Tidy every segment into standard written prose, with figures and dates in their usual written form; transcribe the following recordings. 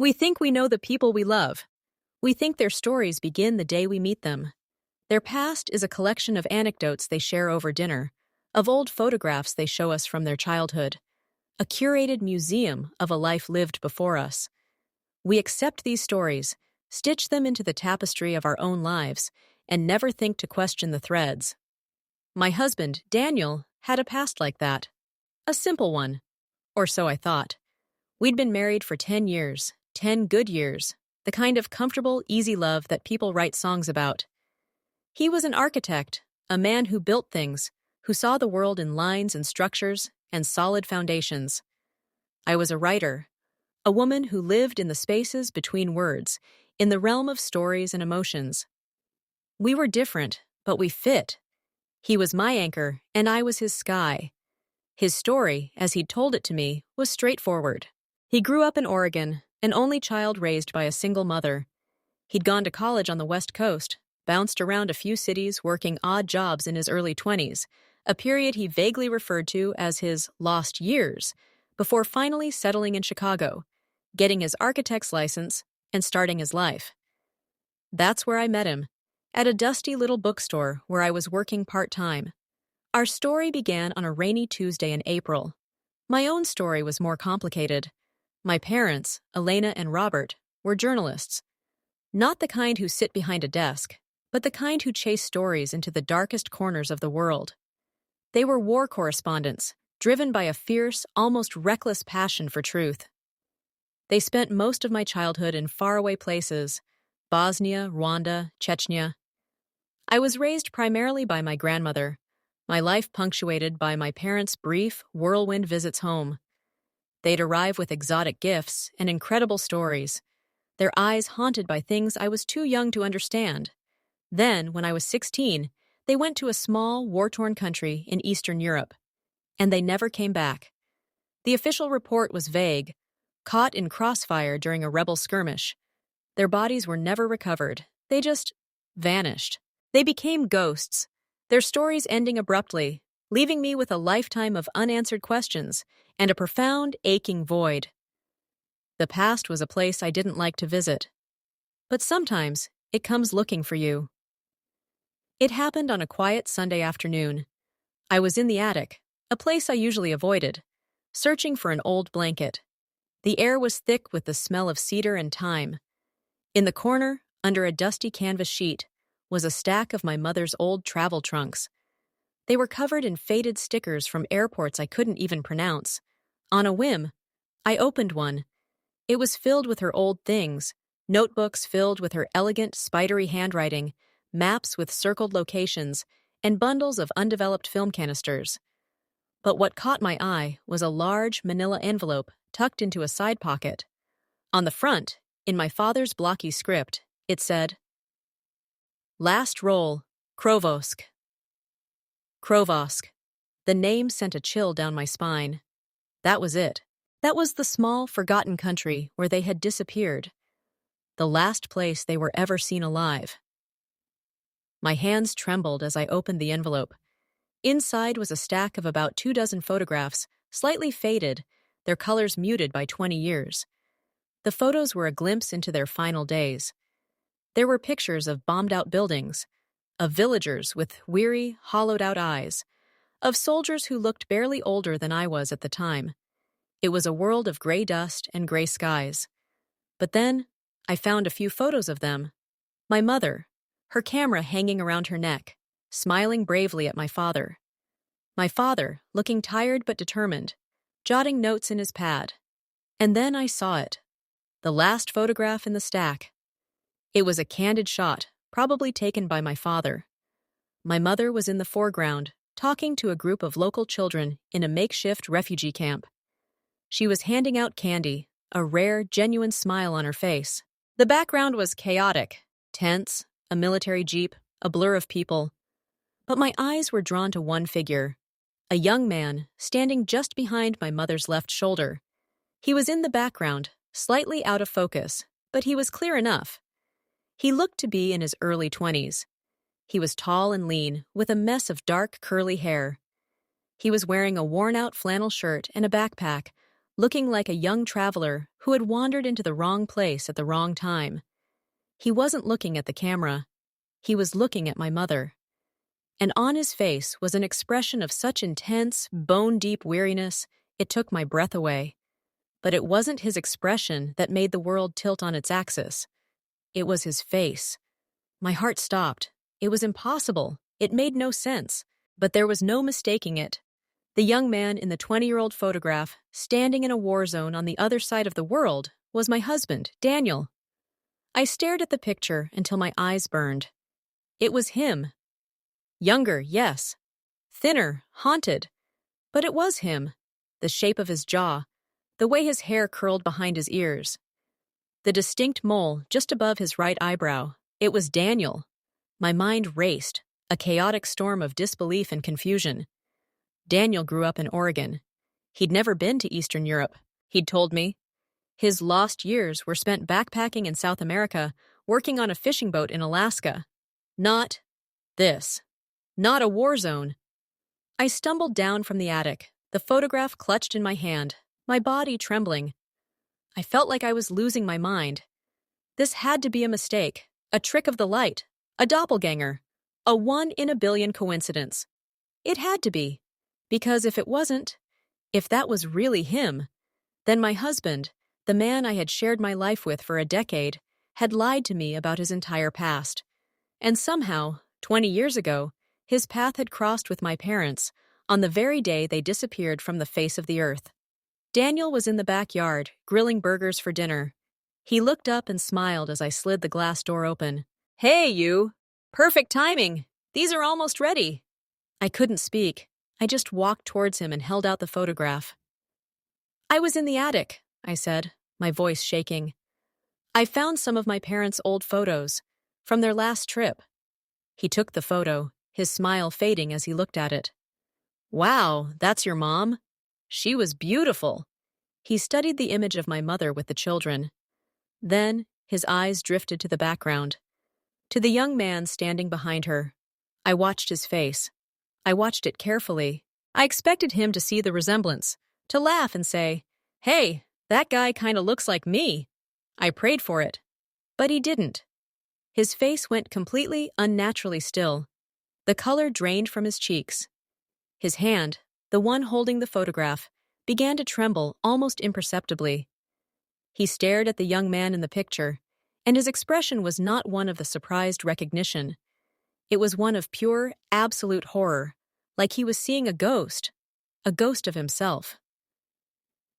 We think we know the people we love. We think their stories begin the day we meet them. Their past is a collection of anecdotes they share over dinner, of old photographs they show us from their childhood, a curated museum of a life lived before us. We accept these stories, stitch them into the tapestry of our own lives, and never think to question the threads. My husband, Daniel, had a past like that. A simple one. Or so I thought. We'd been married for 10 years, 10 good years, the kind of comfortable, easy love that people write songs about. He was an architect, a man who built things, who saw the world in lines and structures and solid foundations. I was a writer, a woman who lived in the spaces between words, in the realm of stories and emotions. We were different, but we fit. He was my anchor, and I was his sky. His story, as he'd told it to me, was straightforward. He grew up in Oregon, an only child raised by a single mother. He'd gone to college on the West Coast, bounced around a few cities working odd jobs in his early 20s, a period he vaguely referred to as his lost years, before finally settling in Chicago, getting his architect's license, and starting his life. That's where I met him, at a dusty little bookstore where I was working part-time. Our story began on a rainy Tuesday in April. My own story was more complicated. My parents, Elena and Robert, were journalists. Not the kind who sit behind a desk, but the kind who chase stories into the darkest corners of the world. They were war correspondents, driven by a fierce, almost reckless passion for truth. They spent most of my childhood in faraway places, Bosnia, Rwanda, Chechnya. I was raised primarily by my grandmother, my life punctuated by my parents' brief, whirlwind visits home. They'd arrive with exotic gifts and incredible stories, their eyes haunted by things I was too young to understand. Then, when I was 16, they went to a small, war-torn country in Eastern Europe, and they never came back. The official report was vague, caught in crossfire during a rebel skirmish. Their bodies were never recovered. They just vanished. They became ghosts, their stories ending abruptly, leaving me with a lifetime of unanswered questions and a profound, aching void. The past was a place I didn't like to visit. But sometimes it comes looking for you. It happened on a quiet Sunday afternoon. I was in the attic, a place I usually avoided, searching for an old blanket. The air was thick with the smell of cedar and thyme. In the corner, under a dusty canvas sheet, was a stack of my mother's old travel trunks. They were covered in faded stickers from airports I couldn't even pronounce. On a whim, I opened one. It was filled with her old things, notebooks filled with her elegant, spidery handwriting, maps with circled locations, and bundles of undeveloped film canisters. But what caught my eye was a large manila envelope tucked into a side pocket. On the front, in my father's blocky script, it said, "Last roll, Krovosk." Krovosk. The name sent a chill down my spine. That was it. That was the small, forgotten country where they had disappeared. The last place they were ever seen alive. My hands trembled as I opened the envelope. Inside was a stack of about 24 photographs, slightly faded, their colors muted by 20 years. The photos were a glimpse into their final days. There were pictures of bombed-out buildings, of villagers with weary, hollowed-out eyes, of soldiers who looked barely older than I was at the time. It was a world of gray dust and gray skies. But then, I found a few photos of them. My mother, her camera hanging around her neck, smiling bravely at my father. My father, looking tired but determined, jotting notes in his pad. And then I saw it. The last photograph in the stack. It was a candid shot, probably taken by my father. My mother was in the foreground, talking to a group of local children in a makeshift refugee camp. She was handing out candy, a rare, genuine smile on her face. The background was chaotic, tense, a military jeep, a blur of people. But my eyes were drawn to one figure, a young man standing just behind my mother's left shoulder. He was in the background, slightly out of focus, but he was clear enough. He looked to be in his early 20s. He was tall and lean, with a mess of dark, curly hair. He was wearing a worn-out flannel shirt and a backpack, looking like a young traveler who had wandered into the wrong place at the wrong time. He wasn't looking at the camera. He was looking at my mother. And on his face was an expression of such intense, bone-deep weariness, it took my breath away. But it wasn't his expression that made the world tilt on its axis. It was his face. My heart stopped. It was impossible. It made no sense. But there was no mistaking it. The young man in the 20-year-old photograph, standing in a war zone on the other side of the world, was my husband, Daniel. I stared at the picture until my eyes burned. It was him. Younger, yes. Thinner, haunted. But it was him. The shape of his jaw, the way his hair curled behind his ears. The distinct mole just above his right eyebrow. It was Daniel. My mind raced, a chaotic storm of disbelief and confusion. Daniel grew up in Oregon. He'd never been to Eastern Europe, he'd told me. His lost years were spent backpacking in South America, working on a fishing boat in Alaska. Not this. Not a war zone. I stumbled down from the attic, the photograph clutched in my hand, my body trembling. I felt like I was losing my mind. This had to be a mistake, a trick of the light, a doppelganger, a one-in-a-billion coincidence. It had to be, because if it wasn't, if that was really him, then my husband, the man I had shared my life with for a decade, had lied to me about his entire past. And somehow, 20 years ago, his path had crossed with my parents on the very day they disappeared from the face of the earth. Daniel was in the backyard, grilling burgers for dinner. He looked up and smiled as I slid the glass door open. "Hey, you! Perfect timing! These are almost ready!" I couldn't speak. I just walked towards him and held out the photograph. "I was in the attic," I said, my voice shaking. "I found some of my parents' old photos, from their last trip." He took the photo, his smile fading as he looked at it. "Wow, that's your mom? She was beautiful." He studied the image of my mother with the children. Then, his eyes drifted to the background, to the young man standing behind her. I watched his face. I watched it carefully. I expected him to see the resemblance, to laugh and say, "Hey, that guy kinda looks like me." I prayed for it. But he didn't. His face went completely unnaturally still. The color drained from his cheeks. His hand, the one holding the photograph, began to tremble almost imperceptibly. He stared at the young man in the picture, and his expression was not one of the surprised recognition. It was one of pure, absolute horror, like he was seeing a ghost of himself.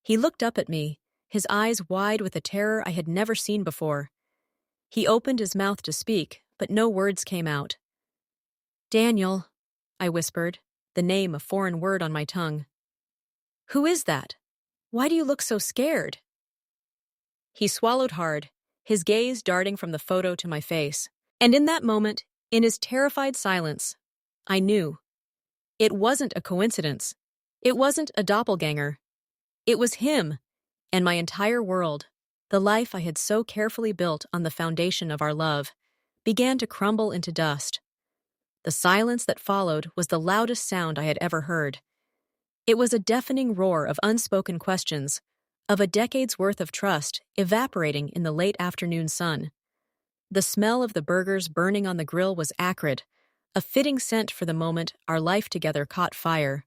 He looked up at me, his eyes wide with a terror I had never seen before. He opened his mouth to speak, but no words came out. "Daniel," I whispered, the name a foreign word on my tongue. "Who is that? Why do you look so scared?" He swallowed hard, his gaze darting from the photo to my face. And in that moment, in his terrified silence, I knew. It wasn't a coincidence. It wasn't a doppelganger. It was him, and my entire world, the life I had so carefully built on the foundation of our love, began to crumble into dust. The silence that followed was the loudest sound I had ever heard. It was a deafening roar of unspoken questions, of a decade's worth of trust evaporating in the late afternoon sun. The smell of the burgers burning on the grill was acrid, a fitting scent for the moment our life together caught fire.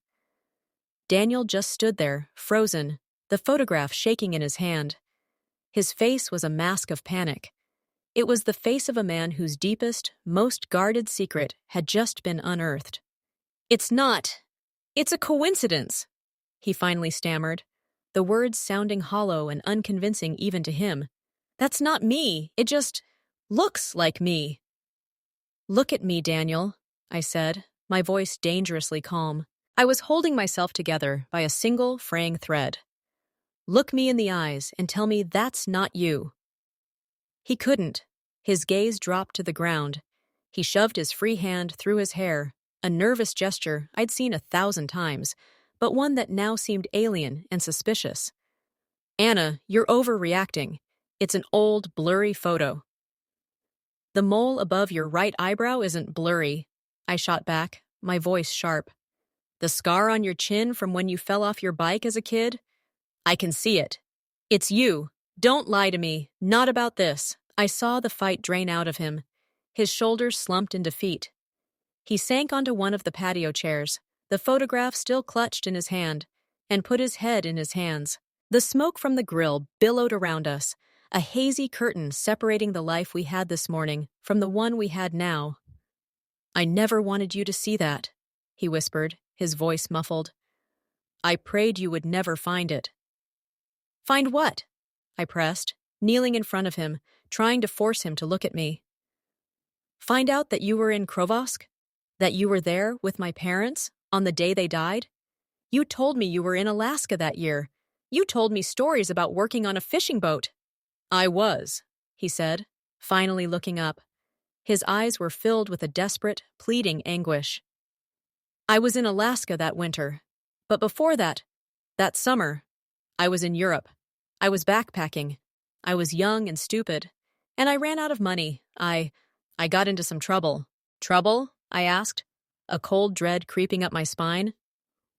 Daniel just stood there, frozen, the photograph shaking in his hand. His face was a mask of panic. It was the face of a man whose deepest, most guarded secret had just been unearthed. It's a coincidence," he finally stammered, the words sounding hollow and unconvincing even to him. "That's not me. It just looks like me." "Look at me, Daniel," I said, my voice dangerously calm. I was holding myself together by a single fraying thread. "Look me in the eyes and tell me that's not you." He couldn't. His gaze dropped to the ground. He shoved his free hand through his hair, a nervous gesture I'd seen 1,000 times, but one that now seemed alien and suspicious. "Anna, you're overreacting. It's an old, blurry photo." "The mole above your right eyebrow isn't blurry," I shot back, my voice sharp. "The scar on your chin from when you fell off your bike as a kid? I can see it. It's you. Don't lie to me. Not about this. I saw the fight drain out of him. His shoulders slumped in defeat. He sank onto one of the patio chairs, the photograph still clutched in his hand, and put his head in his hands. The smoke from the grill billowed around us, a hazy curtain separating the life we had this morning from the one we had now. I never wanted you to see that, he whispered, his voice muffled. I prayed you would never find it. Find what? I pressed, kneeling in front of him, trying to force him to look at me. Find out that you were in Krovosk? That you were there with my parents on the day they died? You told me you were in Alaska that year. You told me stories about working on a fishing boat. I was, he said, finally looking up. His eyes were filled with a desperate, pleading anguish. I was in Alaska that winter. But before that summer, I was in Europe. I was backpacking. I was young and stupid. And I ran out of money. I got into some trouble. Trouble? I asked, a cold dread creeping up my spine.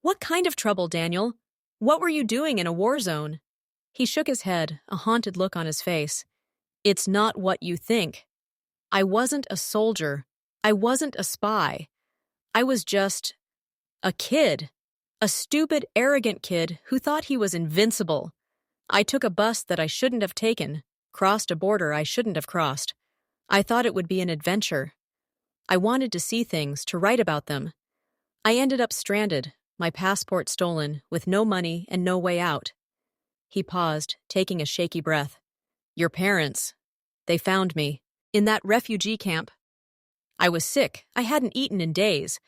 What kind of trouble, Daniel? What were you doing in a war zone? He shook his head, a haunted look on his face. It's not what you think. I wasn't a soldier. I wasn't a spy. I was just a kid. A stupid, arrogant kid who thought he was invincible. I took a bus that I shouldn't have taken, crossed a border I shouldn't have crossed. I thought it would be an adventure. I wanted to see things, to write about them. I ended up stranded, my passport stolen, with no money and no way out. He paused, taking a shaky breath. Your parents, they found me, in that refugee camp. I was sick. I hadn't eaten in days.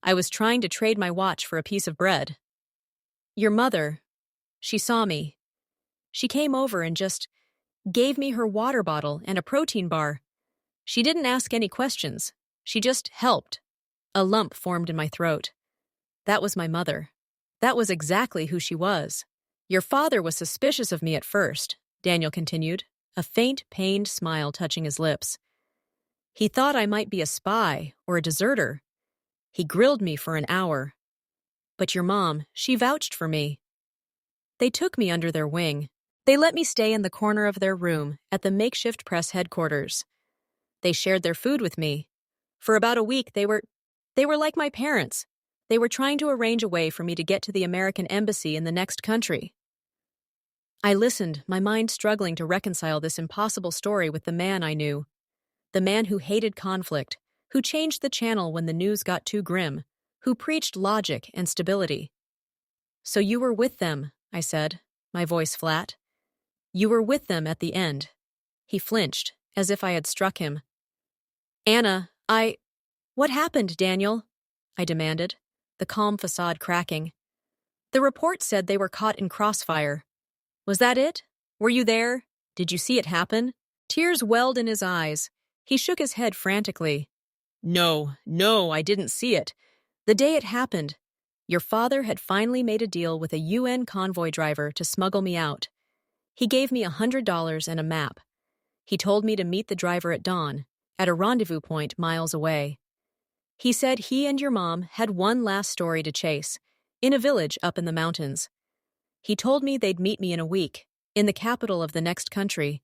I was trying to trade my watch for a piece of bread. Your mother, she saw me. She came over and just gave me her water bottle and a protein bar. She didn't ask any questions. She just helped. A lump formed in my throat. That was my mother. That was exactly who she was. Your father was suspicious of me at first, Daniel continued, a faint, pained smile touching his lips. He thought I might be a spy or a deserter. He grilled me for an hour. But your mom, she vouched for me. They took me under their wing. They let me stay in the corner of their room at the makeshift press headquarters. They shared their food with me. For about a week, they were like my parents. They were trying to arrange a way for me to get to the American embassy in the next country. I listened, my mind struggling to reconcile this impossible story with the man I knew. The man who hated conflict, who changed the channel when the news got too grim, who preached logic and stability. So you were with them, I said, my voice flat. You were with them at the end. He flinched, as if I had struck him. Anna, What happened, Daniel? I demanded, the calm facade cracking. The report said they were caught in crossfire. Was that it? Were you there? Did you see it happen? Tears welled in his eyes. He shook his head frantically. No, I didn't see it. The day it happened, your father had finally made a deal with a UN convoy driver to smuggle me out. He gave me $100 and a map. He told me to meet the driver at dawn, at a rendezvous point miles away. He said he and your mom had one last story to chase, in a village up in the mountains. He told me they'd meet me in a week, in the capital of the next country.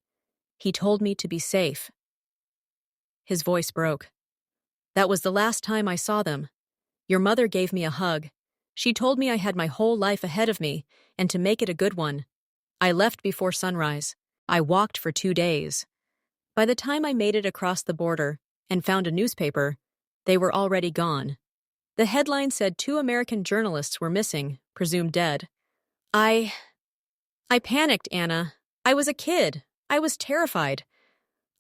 He told me to be safe. His voice broke. That was the last time I saw them. Your mother gave me a hug. She told me I had my whole life ahead of me, and to make it a good one. I left before sunrise. I walked for 2 days. By the time I made it across the border and found a newspaper, they were already gone. The headline said 2 American journalists were missing, presumed dead. I panicked, Anna. I was a kid. I was terrified.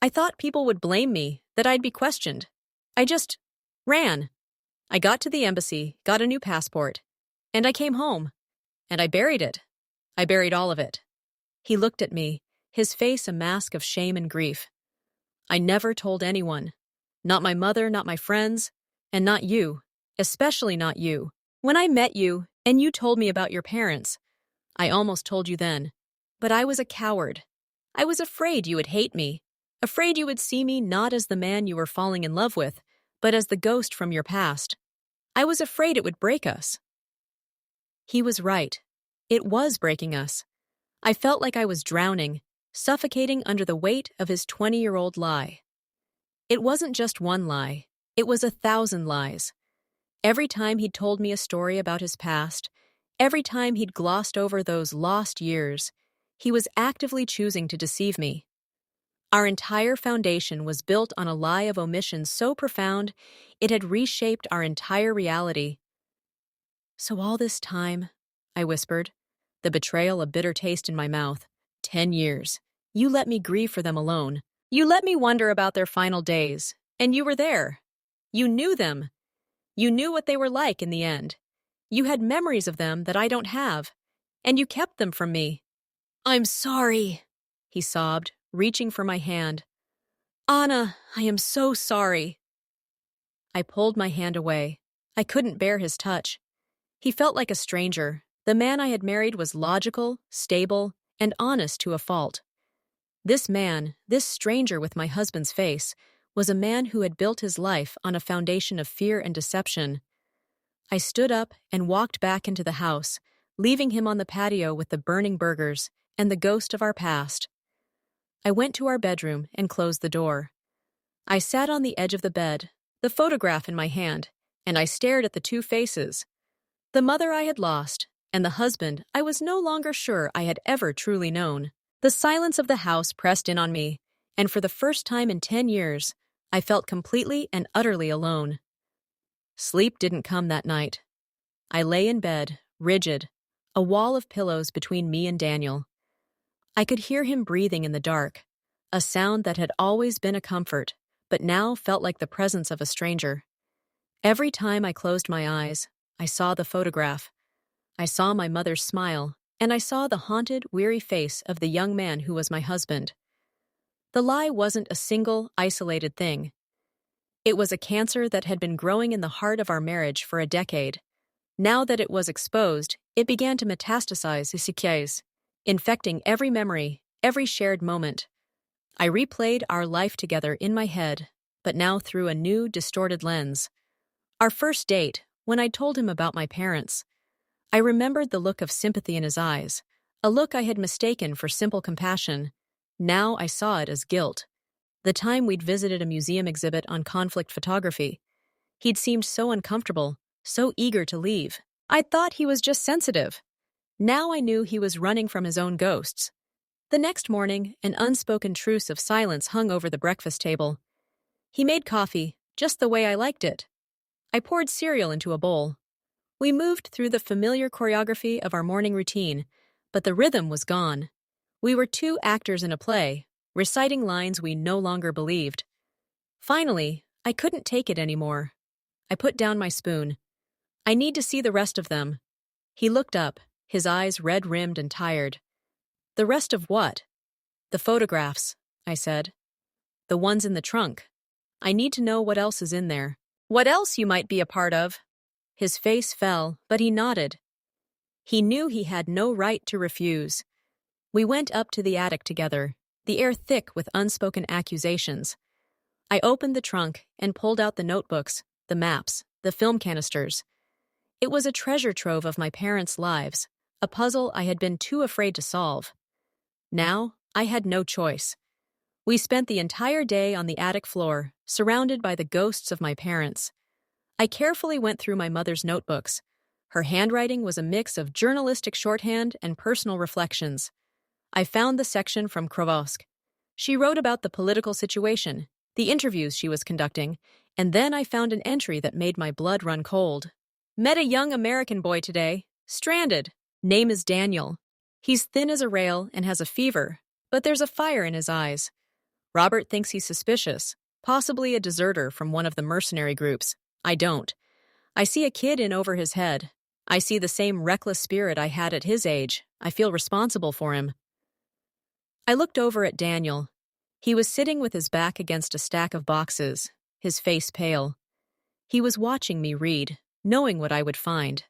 I thought people would blame me, that I'd be questioned. I just ran. I got to the embassy, got a new passport, and I came home. And I buried it. I buried all of it. He looked at me, his face a mask of shame and grief. I never told anyone. Not my mother, not my friends, and not you, especially not you. When I met you, and you told me about your parents, I almost told you then. But I was a coward. I was afraid you would hate me, afraid you would see me not as the man you were falling in love with, but as the ghost from your past. I was afraid it would break us. He was right. It was breaking us. I felt like I was drowning, suffocating under the weight of his 20-year-old lie. It wasn't just one lie, it was 1,000 lies. Every time he'd told me a story about his past, every time he'd glossed over those lost years, he was actively choosing to deceive me. Our entire foundation was built on a lie of omission so profound it had reshaped our entire reality. "So all this time," I whispered, the betrayal a bitter taste in my mouth, 10 years. You let me grieve for them alone. You let me wonder about their final days, and you were there. You knew them. You knew what they were like in the end. You had memories of them that I don't have, and you kept them from me. "I'm sorry," he sobbed, reaching for my hand. "Anna, I am so sorry." I pulled my hand away. I couldn't bear his touch. He felt like a stranger. The man I had married was logical, stable, and honest to a fault. This man, this stranger with my husband's face, was a man who had built his life on a foundation of fear and deception. I stood up and walked back into the house, leaving him on the patio with the burning burgers and the ghost of our past. I went to our bedroom and closed the door. I sat on the edge of the bed, the photograph in my hand, and I stared at the two faces. The mother I had lost, and the husband I was no longer sure I had ever truly known. The silence of the house pressed in on me, and for the first time in 10 years, I felt completely and utterly alone. Sleep didn't come that night. I lay in bed, rigid, a wall of pillows between me and Daniel. I could hear him breathing in the dark, a sound that had always been a comfort, but now felt like the presence of a stranger. Every time I closed my eyes, I saw the photograph. I saw my mother's smile, and I saw the haunted, weary face of the young man who was my husband. The lie wasn't a single, isolated thing. It was a cancer that had been growing in the heart of our marriage for a decade. Now that it was exposed, it began to metastasize, infecting every memory, every shared moment. I replayed our life together in my head, but now through a new, distorted lens. Our first date, when I told him about my parents. I remembered the look of sympathy in his eyes, a look I had mistaken for simple compassion. Now I saw it as guilt. The time we'd visited a museum exhibit on conflict photography. He'd seemed so uncomfortable, so eager to leave. I'd thought he was just sensitive. Now I knew he was running from his own ghosts. The next morning, an unspoken truce of silence hung over the breakfast table. He made coffee, just the way I liked it. I poured cereal into a bowl. We moved through the familiar choreography of our morning routine, but the rhythm was gone. We were two actors in a play, reciting lines we no longer believed. Finally, I couldn't take it anymore. I put down my spoon. "I need to see the rest of them." He looked up, his eyes red-rimmed and tired. "The rest of what?" "The photographs," I said. "The ones in the trunk. I need to know what else is in there. What else you might be a part of." His face fell, but he nodded. He knew he had no right to refuse. We went up to the attic together, the air thick with unspoken accusations. I opened the trunk and pulled out the notebooks, the maps, the film canisters. It was a treasure trove of my parents' lives, a puzzle I had been too afraid to solve. Now, I had no choice. We spent the entire day on the attic floor, surrounded by the ghosts of my parents. I carefully went through my mother's notebooks. Her handwriting was a mix of journalistic shorthand and personal reflections. I found the section from Krovosk. She wrote about the political situation, the interviews she was conducting, and then I found an entry that made my blood run cold. "Met a young American boy today, stranded. Name is Daniel. He's thin as a rail and has a fever, but there's a fire in his eyes. Robert thinks he's suspicious, possibly a deserter from one of the mercenary groups. I don't. I see a kid in over his head. I see the same reckless spirit I had at his age. I feel responsible for him." I looked over at Daniel. He was sitting with his back against a stack of boxes, his face pale. He was watching me read, knowing what I would find.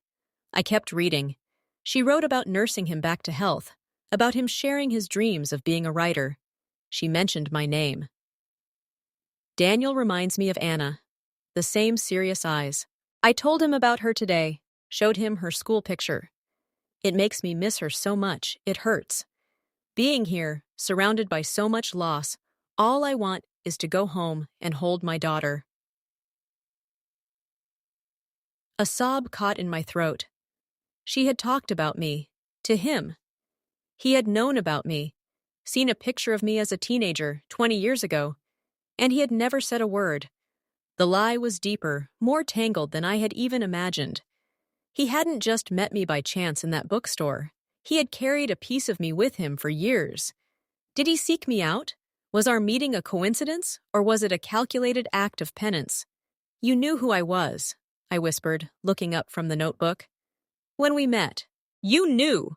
I kept reading. She wrote about nursing him back to health, about him sharing his dreams of being a writer. She mentioned my name. "Daniel reminds me of Anna. The same serious eyes. I told him about her today, showed him her school picture. It makes me miss her so much, it hurts. Being here, surrounded by so much loss, all I want is to go home and hold my daughter. A sob caught in my throat. She had talked about me, to him. He had known about me, seen a picture of me as a teenager 20 years ago, and he had never said a word. The lie was deeper, more tangled than I had even imagined. He hadn't just met me by chance in that bookstore. He had carried a piece of me with him for years. Did he seek me out? Was our meeting a coincidence, or was it a calculated act of penance? You knew who I was, I whispered, looking up from the notebook. When we met. You knew!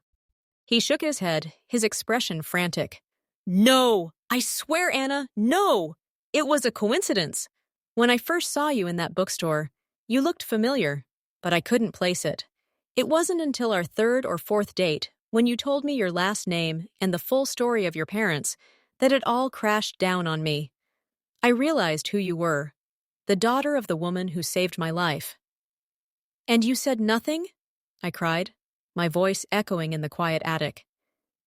He shook his head, his expression frantic. No! I swear, Anna, no! It was a coincidence. When I first saw you in that bookstore, you looked familiar, but I couldn't place it. It wasn't until our third or fourth date, when you told me your last name and the full story of your parents, that it all crashed down on me. I realized who you were, the daughter of the woman who saved my life. And you said nothing? I cried, my voice echoing in the quiet attic.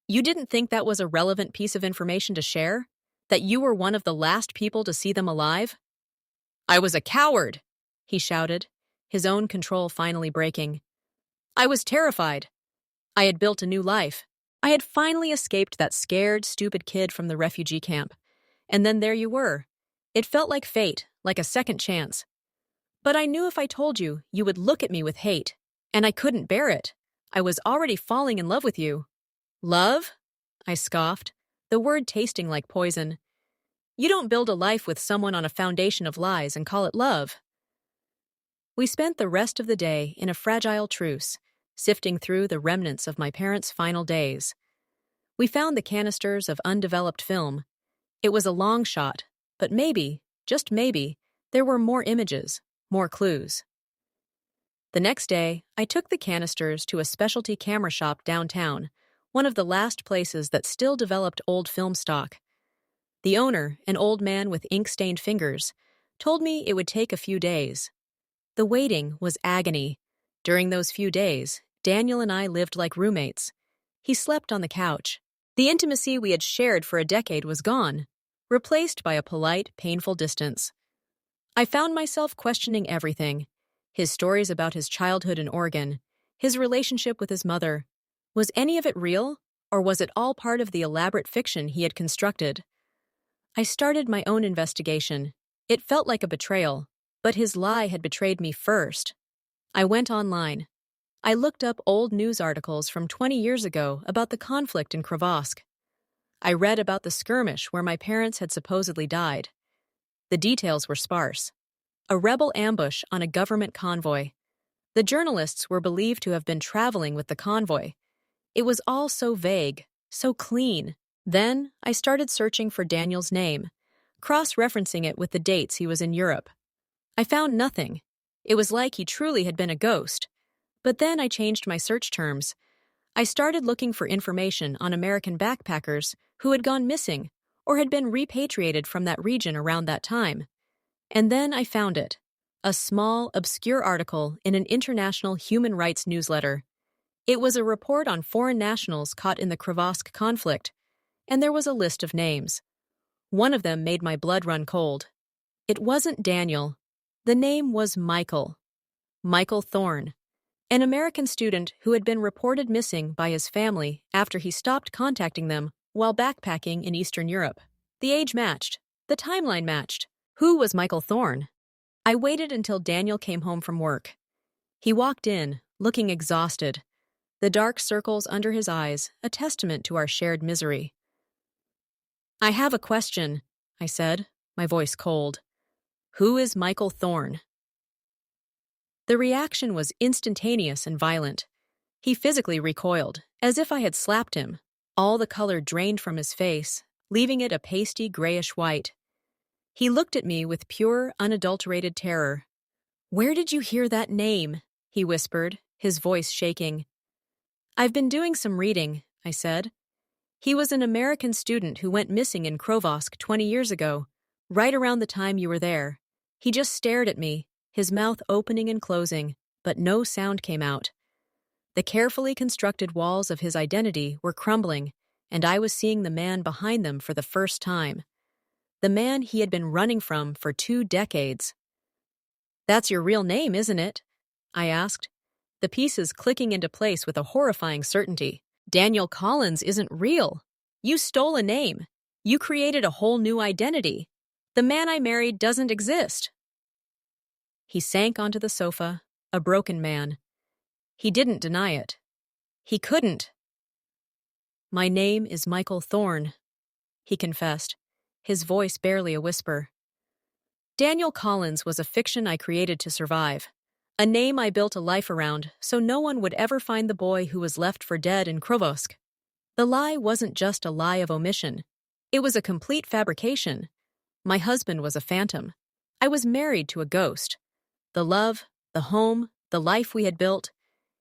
You didn't think that was a relevant piece of information to share? That you were one of the last people to see them alive? I was a coward, he shouted, his own control finally breaking. I was terrified. I had built a new life. I had finally escaped that scared, stupid kid from the refugee camp. And then there you were. It felt like fate, like a second chance. But I knew if I told you, you would look at me with hate. And I couldn't bear it. I was already falling in love with you. Love? I scoffed, the word tasting like poison. You don't build a life with someone on a foundation of lies and call it love. We spent the rest of the day in a fragile truce, sifting through the remnants of my parents' final days. We found the canisters of undeveloped film. It was a long shot, but maybe, just maybe, there were more images, more clues. The next day, I took the canisters to a specialty camera shop downtown, one of the last places that still developed old film stock. The owner, an old man with ink-stained fingers, told me it would take a few days. The waiting was agony. During those few days, Daniel and I lived like roommates. He slept on the couch. The intimacy we had shared for a decade was gone, replaced by a polite, painful distance. I found myself questioning everything. His stories about his childhood in Oregon, his relationship with his mother. Was any of it real, or was it all part of the elaborate fiction he had constructed? I started my own investigation. It felt like a betrayal, but his lie had betrayed me first. I went online. I looked up old news articles from 20 years ago about the conflict in Kravosk. I read about the skirmish where my parents had supposedly died. The details were sparse. A rebel ambush on a government convoy. The journalists were believed to have been traveling with the convoy. It was all so vague, so clean. Then I started searching for Daniel's name, cross-referencing it with the dates he was in Europe. I found nothing. It was like he truly had been a ghost. But then I changed my search terms. I started looking for information on American backpackers who had gone missing or had been repatriated from that region around that time. And then I found it. A small, obscure article in an international human rights newsletter. It was a report on foreign nationals caught in the Kravosk conflict, and there was a list of names. One of them made my blood run cold. It wasn't Daniel. The name was Michael. Michael Thorne, an American student who had been reported missing by his family after he stopped contacting them while backpacking in Eastern Europe. The age matched. The timeline matched. Who was Michael Thorne? I waited until Daniel came home from work. He walked in, looking exhausted. The dark circles under his eyes, a testament to our shared misery. I have a question, I said, my voice cold. Who is Michael Thorne? The reaction was instantaneous and violent. He physically recoiled, as if I had slapped him. All the color drained from his face, leaving it a pasty grayish white. He looked at me with pure, unadulterated terror. Where did you hear that name? He whispered, his voice shaking. I've been doing some reading, I said. He was an American student who went missing in Kravosk 20 years ago, right around the time you were there. He just stared at me, his mouth opening and closing, but no sound came out. The carefully constructed walls of his identity were crumbling, and I was seeing the man behind them for the first time. The man he had been running from for 2 decades. "That's your real name, isn't it?" I asked, the pieces clicking into place with a horrifying certainty. "Daniel Collins isn't real. You stole a name. You created a whole new identity. The man I married doesn't exist." He sank onto the sofa, a broken man. He didn't deny it. He couldn't. "My name is Michael Thorne," he confessed, his voice barely a whisper. Daniel Collins was a fiction I created to survive, a name I built a life around so no one would ever find the boy who was left for dead in Krovosk. The lie wasn't just a lie of omission. It was a complete fabrication. My husband was a phantom. I was married to a ghost. The love, the home, the life we had built,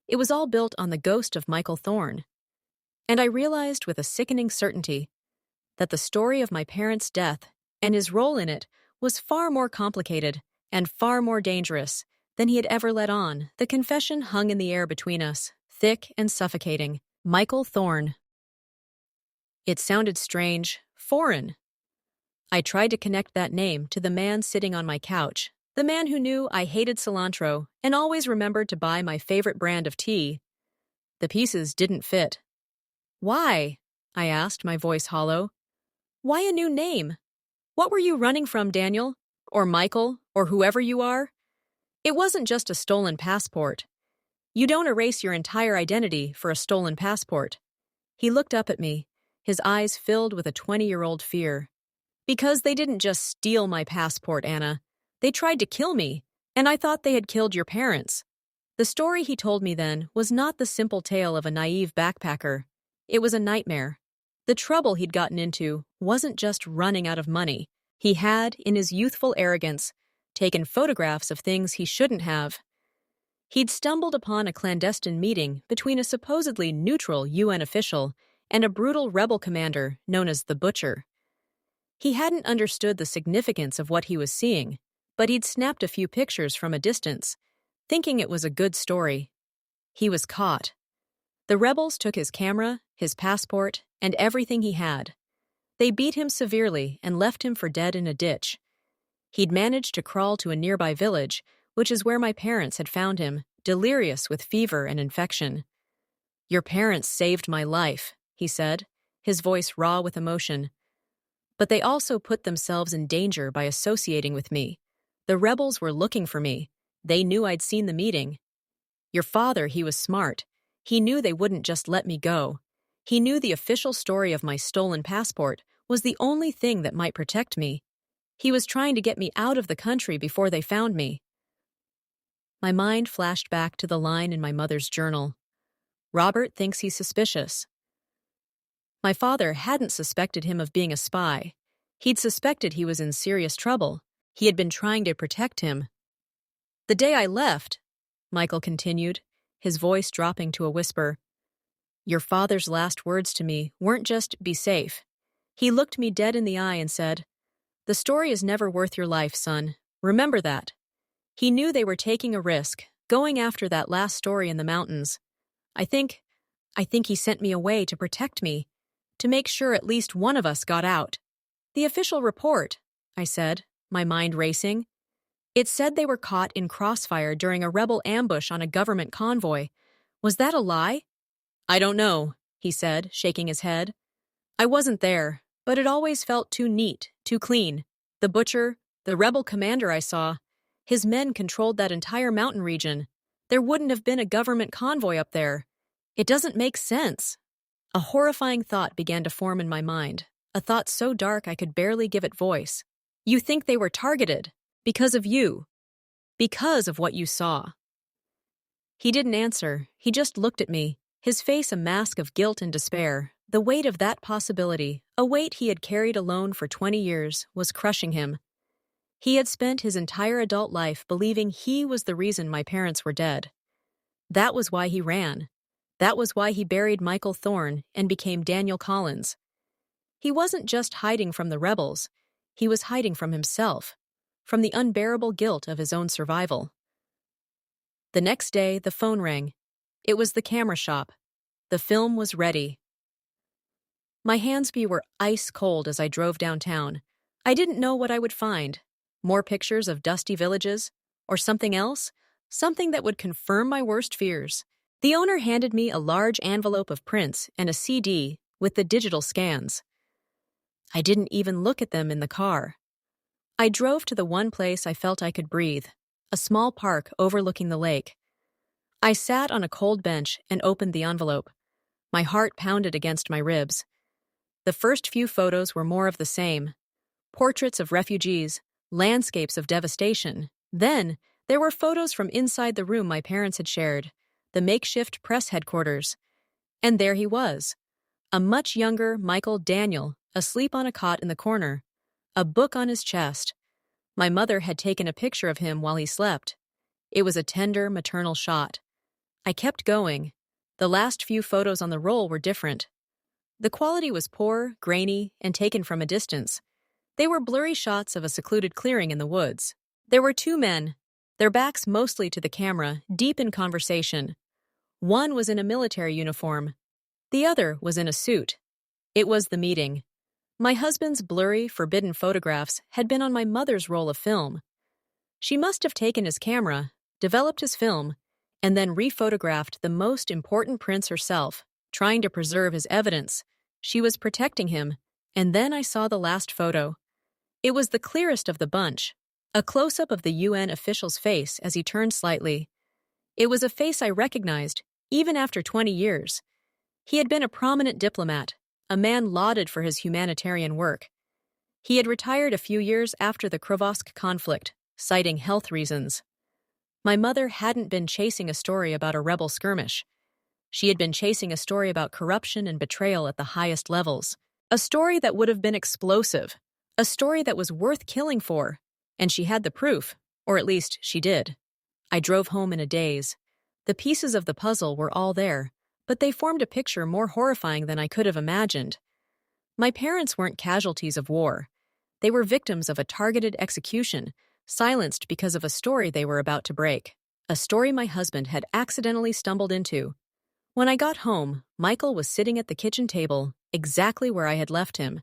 it was all built on the ghost of Michael Thorne. And I realized with a sickening certainty that the story of my parents' death and his role in it was far more complicated and far more dangerous than he had ever let on. The confession hung in the air between us, thick and suffocating. Michael Thorne. It sounded strange, foreign. I tried to connect that name to the man sitting on my couch, the man who knew I hated cilantro and always remembered to buy my favorite brand of tea. The pieces didn't fit. "Why?" I asked, my voice hollow. "Why a new name? What were you running from, Daniel? Or Michael? Or whoever you are? It wasn't just a stolen passport. You don't erase your entire identity for a stolen passport." He looked up at me, his eyes filled with a 20-year-old fear. "Because they didn't just steal my passport, Anna. They tried to kill me, and I thought they had killed your parents." The story he told me then was not the simple tale of a naive backpacker. It was a nightmare. The trouble he'd gotten into wasn't just running out of money. He had, in his youthful arrogance, taken photographs of things he shouldn't have. He'd stumbled upon a clandestine meeting between a supposedly neutral UN official and a brutal rebel commander known as the Butcher. He hadn't understood the significance of what he was seeing, but he'd snapped a few pictures from a distance, thinking it was a good story. He was caught. The rebels took his camera, his passport, and everything he had. They beat him severely and left him for dead in a ditch. He'd managed to crawl to a nearby village, which is where my parents had found him, delirious with fever and infection. "Your parents saved my life," he said, his voice raw with emotion. "But they also put themselves in danger by associating with me. The rebels were looking for me. They knew I'd seen the meeting. Your father, he was smart. He knew they wouldn't just let me go. He knew the official story of my stolen passport was the only thing that might protect me. He was trying to get me out of the country before they found me." My mind flashed back to the line in my mother's journal. "Robert thinks he's suspicious." My father hadn't suspected him of being a spy. He'd suspected he was in serious trouble. He had been trying to protect him. "The day I left," Michael continued, his voice dropping to a whisper, "your father's last words to me weren't just 'be safe.' He looked me dead in the eye and said, 'The story is never worth your life, son. Remember that.' He knew they were taking a risk, going after that last story in the mountains. I think he sent me away to protect me, to make sure at least one of us got out." "The official report," I said, my mind racing. "It said they were caught in crossfire during a rebel ambush on a government convoy. Was that a lie?" "I don't know," he said, shaking his head. "I wasn't there, but it always felt too neat, too clean. The Butcher, the rebel commander I saw, his men controlled that entire mountain region. There wouldn't have been a government convoy up there. It doesn't make sense." A horrifying thought began to form in my mind, a thought so dark I could barely give it voice. "You think they were targeted? Because of you. Because of what you saw." He didn't answer. He just looked at me, his face a mask of guilt and despair. The weight of that possibility, a weight he had carried alone for 20 years, was crushing him. He had spent his entire adult life believing he was the reason my parents were dead. That was why he ran. That was why he buried Michael Thorne and became Daniel Collins. He wasn't just hiding from the rebels. He was hiding from himself, from the unbearable guilt of his own survival. The next day, the phone rang. It was the camera shop. The film was ready. My hands were ice cold as I drove downtown. I didn't know what I would find. More pictures of dusty villages? Or something else? Something that would confirm my worst fears. The owner handed me a large envelope of prints and a CD with the digital scans. I didn't even look at them in the car. I drove to the one place I felt I could breathe, a small park overlooking the lake. I sat on a cold bench and opened the envelope. My heart pounded against my ribs. The first few photos were more of the same. Portraits of refugees, landscapes of devastation. Then, there were photos from inside the room my parents had shared, the makeshift press headquarters. And there he was, a much younger Michael Daniel, asleep on a cot in the corner, a book on his chest. My mother had taken a picture of him while he slept. It was a tender, maternal shot. I kept going. The last few photos on the roll were different. The quality was poor, grainy, and taken from a distance. They were blurry shots of a secluded clearing in the woods. There were two men, their backs mostly to the camera, deep in conversation. One was in a military uniform. The other was in a suit. It was the meeting. My husband's blurry, forbidden photographs had been on my mother's roll of film. She must have taken his camera, developed his film, and then rephotographed the most important prints herself, trying to preserve his evidence. She was protecting him, and then I saw the last photo. It was the clearest of the bunch, a close-up of the UN official's face as he turned slightly. It was a face I recognized, even after 20 years. He had been a prominent diplomat, a man lauded for his humanitarian work. He had retired a few years after the Krovsk conflict, citing health reasons. My mother hadn't been chasing a story about a rebel skirmish. She had been chasing a story about corruption and betrayal at the highest levels. A story that would have been explosive. A story that was worth killing for. And she had the proof, or at least she did. I drove home in a daze. The pieces of the puzzle were all there, but they formed a picture more horrifying than I could have imagined. My parents weren't casualties of war. They were victims of a targeted execution, silenced because of a story they were about to break. A story my husband had accidentally stumbled into. When I got home, Michael was sitting at the kitchen table, exactly where I had left him.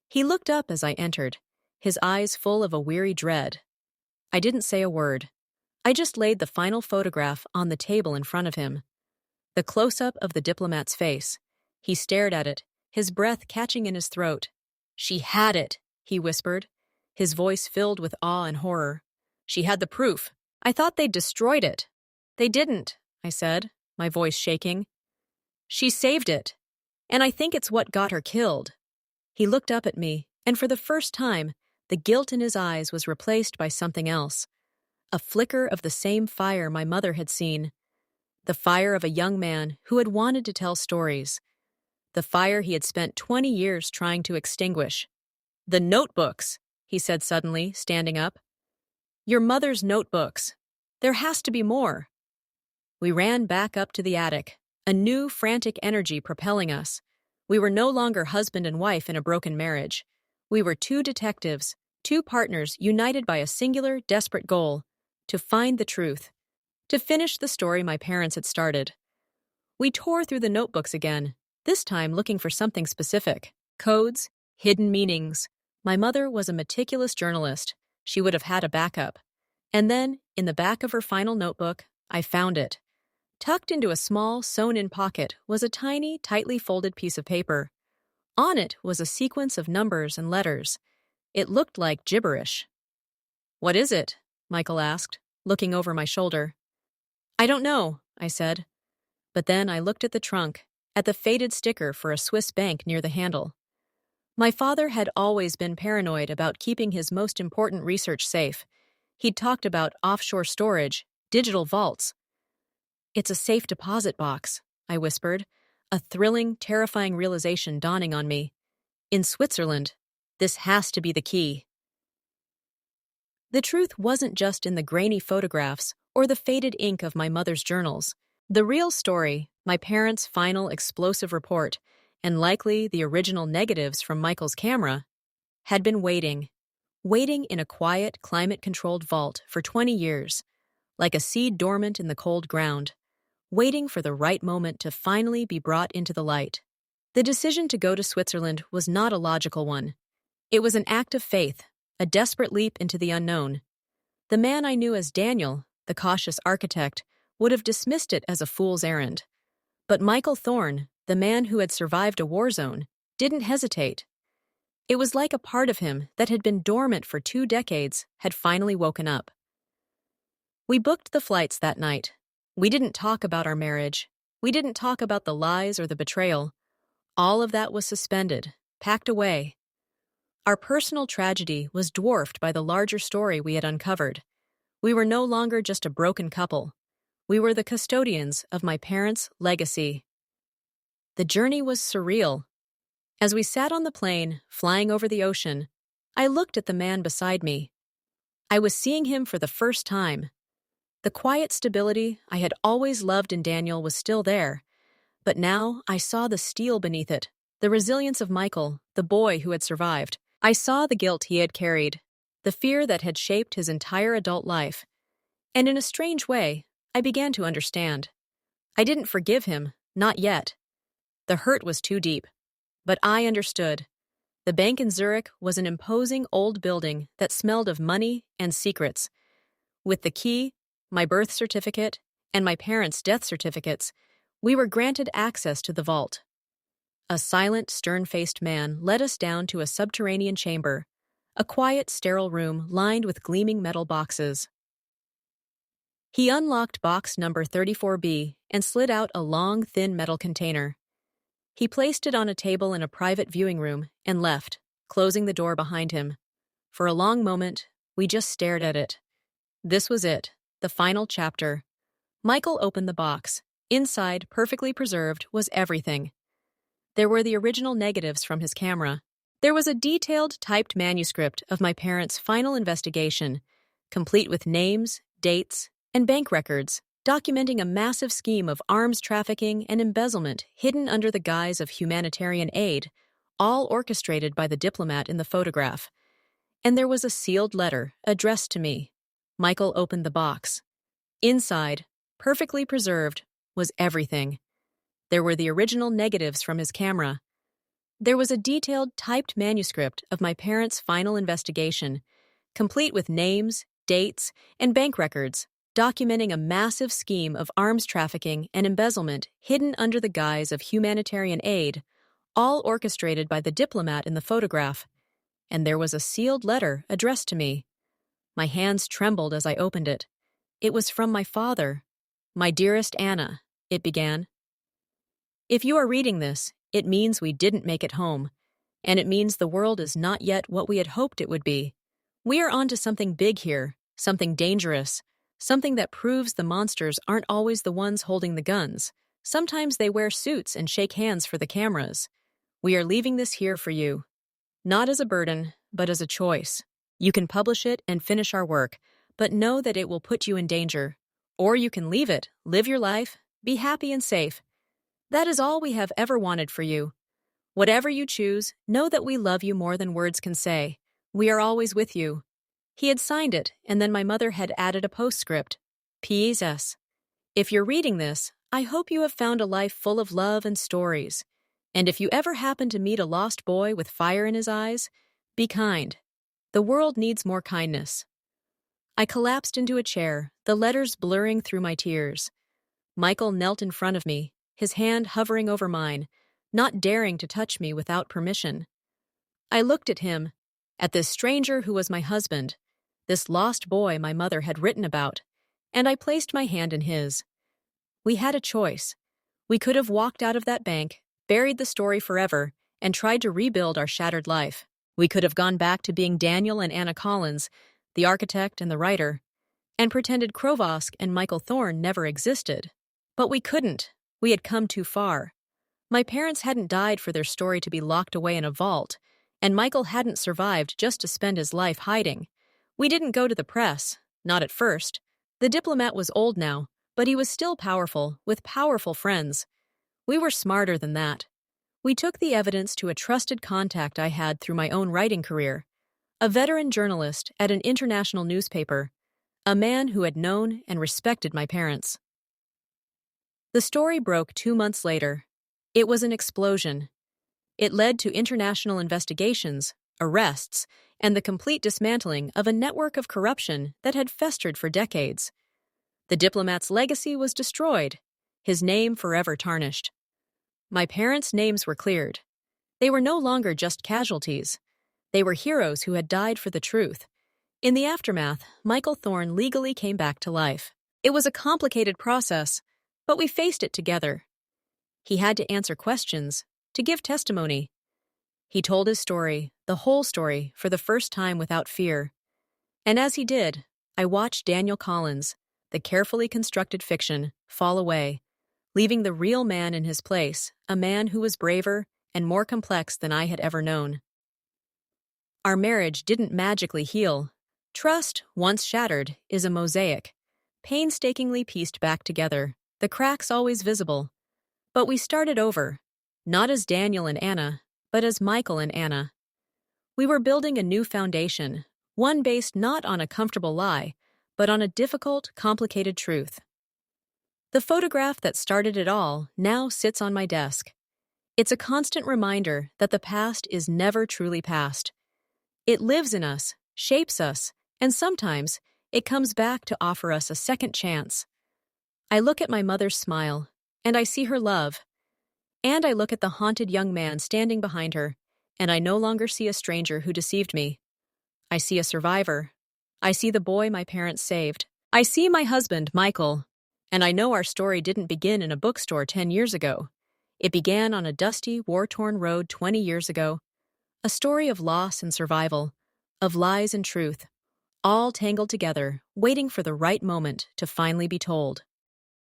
He looked up as I entered, his eyes full of a weary dread. I didn't say a word. I just laid the final photograph on the table in front of him. The close-up of the diplomat's face. He stared at it, his breath catching in his throat. "She had it," he whispered, his voice filled with awe and horror. "She had the proof. I thought they'd destroyed it." "They didn't," I said, my voice shaking. "She saved it, and I think it's what got her killed." He looked up at me, and for the first time, the guilt in his eyes was replaced by something else. A flicker of the same fire my mother had seen. The fire of a young man who had wanted to tell stories. The fire he had spent 20 years trying to extinguish. "The notebooks," he said suddenly, standing up. "Your mother's notebooks. There has to be more." We ran back up to the attic, a new, frantic energy propelling us. We were no longer husband and wife in a broken marriage. We were two detectives, two partners united by a singular, desperate goal: to find the truth, to finish the story my parents had started. We tore through the notebooks again, this time looking for something specific. Codes, hidden meanings. My mother was a meticulous journalist. She would have had a backup. And then, in the back of her final notebook, I found it. Tucked into a small, sewn-in pocket was a tiny, tightly folded piece of paper. On it was a sequence of numbers and letters. It looked like gibberish. "What is it?" Michael asked, looking over my shoulder. "I don't know," I said. But then I looked at the trunk, at the faded sticker for a Swiss bank near the handle. My father had always been paranoid about keeping his most important research safe. He'd talked about offshore storage, digital vaults. "It's a safe deposit box," I whispered, a thrilling, terrifying realization dawning on me. "In Switzerland. This has to be the key." The truth wasn't just in the grainy photographs or the faded ink of my mother's journals. The real story, my parents' final explosive report, and likely the original negatives from Michael's camera, had been waiting in a quiet, climate-controlled vault for 20 years, like a seed dormant in the cold ground, waiting for the right moment to finally be brought into the light. The decision to go to Switzerland was not a logical one. It was an act of faith, a desperate leap into the unknown. The man I knew as Daniel, the cautious architect, would have dismissed it as a fool's errand. But Michael Thorne, the man who had survived a war zone, didn't hesitate. It was like a part of him that had been dormant for 2 decades had finally woken up. We booked the flights that night. We didn't talk about our marriage. We didn't talk about the lies or the betrayal. All of that was suspended, packed away. Our personal tragedy was dwarfed by the larger story we had uncovered. We were no longer just a broken couple. We were the custodians of my parents' legacy. The journey was surreal. As we sat on the plane, flying over the ocean, I looked at the man beside me. I was seeing him for the first time. The quiet stability I had always loved in Daniel was still there, but now I saw the steel beneath it, the resilience of Michael, the boy who had survived. I saw the guilt he had carried, the fear that had shaped his entire adult life. And in a strange way, I began to understand. I didn't forgive him, not yet. The hurt was too deep. But I understood. The bank in Zurich was an imposing old building that smelled of money and secrets. With the key, my birth certificate, and my parents' death certificates, we were granted access to the vault. A silent, stern-faced man led us down to a subterranean chamber, a quiet, sterile room lined with gleaming metal boxes. He unlocked box number 34B and slid out a long, thin metal container. He placed it on a table in a private viewing room and left, closing the door behind him. For a long moment, we just stared at it. This was it, the final chapter. Michael opened the box. Inside, perfectly preserved, was everything. There were the original negatives from his camera. There was a detailed, typed manuscript of my parents' final investigation, complete with names, dates, and bank records, documenting a massive scheme of arms trafficking and embezzlement hidden under the guise of humanitarian aid, all orchestrated by the diplomat in the photograph. And there was a sealed letter addressed to me. Michael opened the box. Inside, perfectly preserved, was everything. There were the original negatives from his camera. There was a detailed, typed manuscript of my parents' final investigation, complete with names, dates, and bank records, documenting a massive scheme of arms trafficking and embezzlement hidden under the guise of humanitarian aid, all orchestrated by the diplomat in the photograph. And there was a sealed letter addressed to me. My hands trembled as I opened it. It was from my father. "My dearest Anna," it began. "If you are reading this, it means we didn't make it home, and it means the world is not yet what we had hoped it would be. We are on to something big here, something dangerous, something that proves the monsters aren't always the ones holding the guns. Sometimes they wear suits and shake hands for the cameras. We are leaving this here for you. Not as a burden, but as a choice. You can publish it and finish our work, but know that it will put you in danger. Or you can leave it, live your life, be happy and safe. That is all we have ever wanted for you. Whatever you choose, know that we love you more than words can say. We are always with you." He had signed it, and then my mother had added a postscript. "P.S. If you're reading this, I hope you have found a life full of love and stories. And if you ever happen to meet a lost boy with fire in his eyes, be kind. The world needs more kindness." I collapsed into a chair, the letters blurring through my tears. Michael knelt in front of me, his hand hovering over mine, not daring to touch me without permission. I looked at him, at this stranger who was my husband, this lost boy my mother had written about, and I placed my hand in his. We had a choice. We could have walked out of that bank, buried the story forever, and tried to rebuild our shattered life. We could have gone back to being Daniel and Anna Collins, the architect and the writer, and pretended Krovosk and Michael Thorne never existed. But we couldn't. We had come too far. My parents hadn't died for their story to be locked away in a vault, and Michael hadn't survived just to spend his life hiding. We didn't go to the press, not at first. The diplomat was old now, but he was still powerful, with powerful friends. We were smarter than that. We took the evidence to a trusted contact I had through my own writing career, a veteran journalist at an international newspaper, a man who had known and respected my parents. The story broke 2 months later. It was an explosion. It led to international investigations, arrests, and the complete dismantling of a network of corruption that had festered for decades. The diplomat's legacy was destroyed, his name forever tarnished. My parents' names were cleared. They were no longer just casualties. They were heroes who had died for the truth. In the aftermath, Michael Thorne legally came back to life. It was a complicated process, but we faced it together. He had to answer questions, to give testimony. He told his story, the whole story, for the first time without fear. And as he did, I watched Daniel Collins, the carefully constructed fiction, fall away, leaving the real man in his place, a man who was braver and more complex than I had ever known. Our marriage didn't magically heal. Trust, once shattered, is a mosaic, painstakingly pieced back together, the cracks always visible. But we started over, not as Daniel and Anna, but as Michael and Anna. We were building a new foundation, one based not on a comfortable lie, but on a difficult, complicated truth. The photograph that started it all now sits on my desk. It's a constant reminder that the past is never truly past. It lives in us, shapes us, and sometimes it comes back to offer us a second chance. I look at my mother's smile, and I see her love. And I look at the haunted young man standing behind her, and I no longer see a stranger who deceived me. I see a survivor. I see the boy my parents saved. I see my husband, Michael. And I know our story didn't begin in a bookstore 10 years ago. It began on a dusty, war-torn road 20 years ago. A story of loss and survival, of lies and truth, all tangled together, waiting for the right moment to finally be told.